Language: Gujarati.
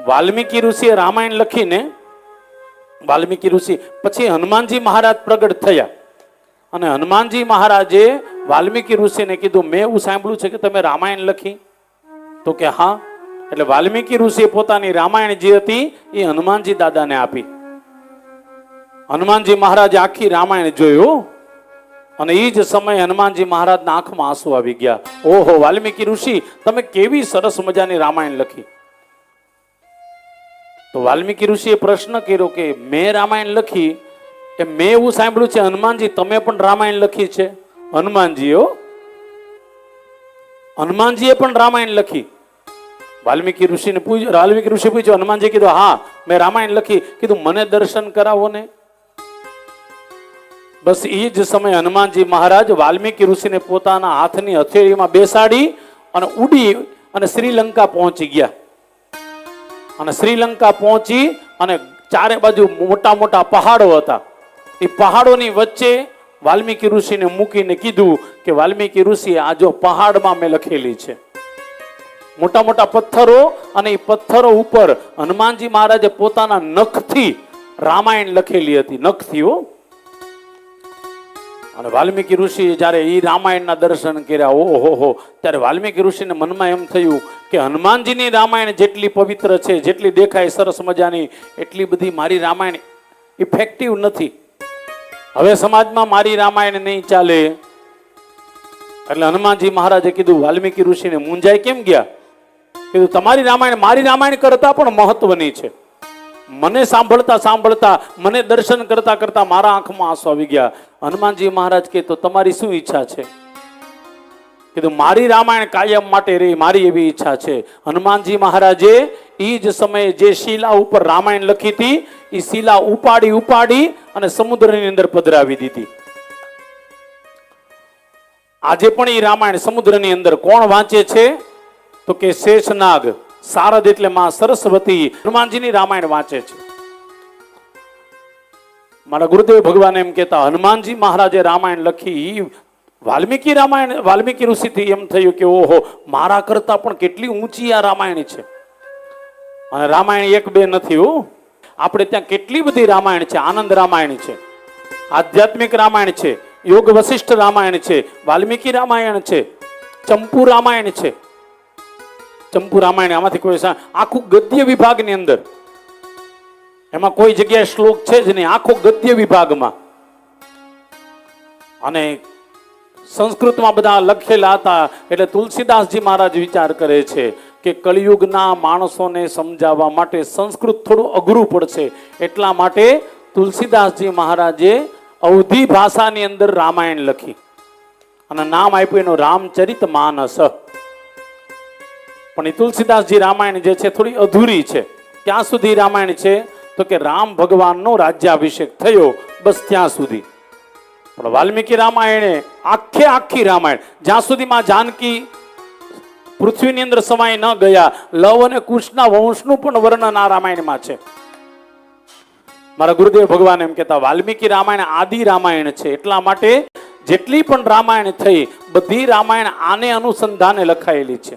વાલ્મીકી ઋષિએ રામાયણ લખીને વાલ્મીકી ઋષિ પછી હનુમાનજી મહારાજ પ્રગટ થયા અને હનુમાનજી મહારાજે વાલ્મીકી ઋષિને કીધું, મેં એવું સાંભળ્યું છે કે તમે રામાયણ લખી? તો કે હા. એટલે વાલ્મીકી ઋષિએ પોતાની રામાયણ જે હતી એ હનુમાનજી દાદાને આપી. હનુમાનજી મહારાજે આખી રામાયણ જોયું અને એ જ સમયે હનુમાનજી મહારાજના આંખમાં આંસુ આવી ગયા. ઓહો, વાલ્મીકી ઋષિ તમે કેવી સરસ મજાની રામાયણ લખી. તો વાલ્મીકી ઋષિએ પ્રશ્ન કર્યો કે મેં રામાયણ લખી, એ મેં એવું સાંભળ્યું છે હનુમાનજી તમે પણ રામાયણ લખી છે? હનુમાનજીએ પણ રામાયણ લખી. વાલ્મીકી ઋષિને વાલ્મીકી ઋષિ પૂછ્યું, હનુમાનજી કીધું હા મેં રામાયણ લખી. કીધું મને દર્શન કરાવો ને. બસ એ જ સમયે હનુમાનજી મહારાજ વાલ્મીકી ઋષિને પોતાના હાથની હથેળીમાં બેસાડી અને ઉડી અને શ્રીલંકા પહોંચી ગયા. અને શ્રીલંકા પહોંચી અને ચારે બાજુ મોટા મોટા પહાડો હતા. એ પહાડોની વચ્ચે વાલ્મીકી ઋષિને મૂકીને કીધું કે વાલ્મીકી ઋષિ આ જો પહાડમાં મેં લખેલી છે. મોટા મોટા પથ્થરો અને એ પથ્થરો ઉપર હનુમાનજી મહારાજે પોતાના નખથી રામાયણ લખેલી હતી, નખથી હો. અને વાલ્મીકી ઋષિ જયારે એ રામાયણના દર્શન કર્યા, ઓહો, ત્યારે વાલ્મીકી ઋષિને મનમાં એમ થયું કે હનુમાનજીની રામાયણ જેટલી પવિત્ર છે, જેટલી દેખાય સરસ મજાની, એટલી બધી મારી રામાયણ ઇફેક્ટિવ નથી. હવે સમાજમાં મારી રામાયણ નહીં ચાલે. એટલે હનુમાનજી મહારાજે કીધું, વાલ્મીકી ઋષિને મૂંઝાઈ કેમ ગયા? કીધું તમારી રામાયણ મારી રામાયણ કરતા પણ મહત્વની છે. મને સાંભળતા સાંભળતા, મને દર્શન કરતા કરતા મારા આંખમાં આંસુ આવી ગયા. હનુમાનજી મહારાજ કે તો તમારી શું ઈચ્છા છે? કીધું મારી રામાયણ કાયમ માટે રહી, મારી એવી ઈચ્છા છે. હનુમાનજી મહારાજે એ જ સમયે જે શિલા ઉપર રામાયણ લખી હતી એ શિલા ઉપાડી અને સમુદ્રની અંદર પધરાવી દીધી. આજે પણ એ રામાયણ સમુદ્રની અંદર કોણ વાંચે છે? તો કે શેષનાગ, શારદ એટલે માં સરસ્વતી હનુમાનજીની રામાયણ વાંચે છે. મારા ગુરુદેવ ભગવાન એમ કહેતા, હનુમાનજી મહારાજે રામાયણ લખી, વાલ્મીકી રામાયણ વાલ્મીકી ઋષિથી એમ થયું કે ઓહો, મારા કરતા પણ કેટલી ઊંચી આ રામાયણ છે. અને રામાયણ એક બે નથી હો, આપણે ત્યાં કેટલી બધી રામાયણ છે. આનંદ રામાયણ છે, આધ્યાત્મિક રામાયણ છે, યોગ વશિષ્ઠ રામાયણ છે, વાલ્મીકી રામાયણ છે, ચંપુ રામાયણ છે. ચંપુ રામાયણ આમાંથી કોઈ આખું ગદ્ય વિભાગની અંદર, એમાં કોઈ જગ્યાએ શ્લોક છે જ નહીં, આખો ગદ્ય વિભાગમાં. અને સંસ્કૃતમાં બધા લખેલા હતા. એટલે તુલસીદાસજી મહારાજ વિચાર કરે છે કે કળિયુગના માણસોને સમજાવવા માટે સંસ્કૃત થોડું અઘરું પડશે, એટલા માટે તુલસીદાસજી મહારાજે અવધી ભાષાની અંદર રામાયણ લખી અને નામ આપ્યું એનું રામચરિતમાનસ. પણ એ તુલસીદાસજી રામાયણ જે છે થોડી અધૂરી છે. ક્યાં સુધી રામાયણ છે? તો કે રામ ભગવાનનો રાજ્યાભિષેક થયો, બસ ત્યાં સુધી. પણ વાલ્મીકી રામાયણે આખી રામાયણ, જ્યાં સુધીમાં જાનકી પૃથ્વીની અંદર સમાય ન ગયા, લવ અને કુશના વંશનું પણ વર્ણન આ રામાયણમાં છે. મારા ગુરુદેવ ભગવાન એમ કહેતા, વાલ્મીકી રામાયણ આદિ રામાયણ છે. એટલા માટે જેટલી પણ રામાયણ થઈ, બધી રામાયણ આને અનુસંધાને લખાયેલી છે.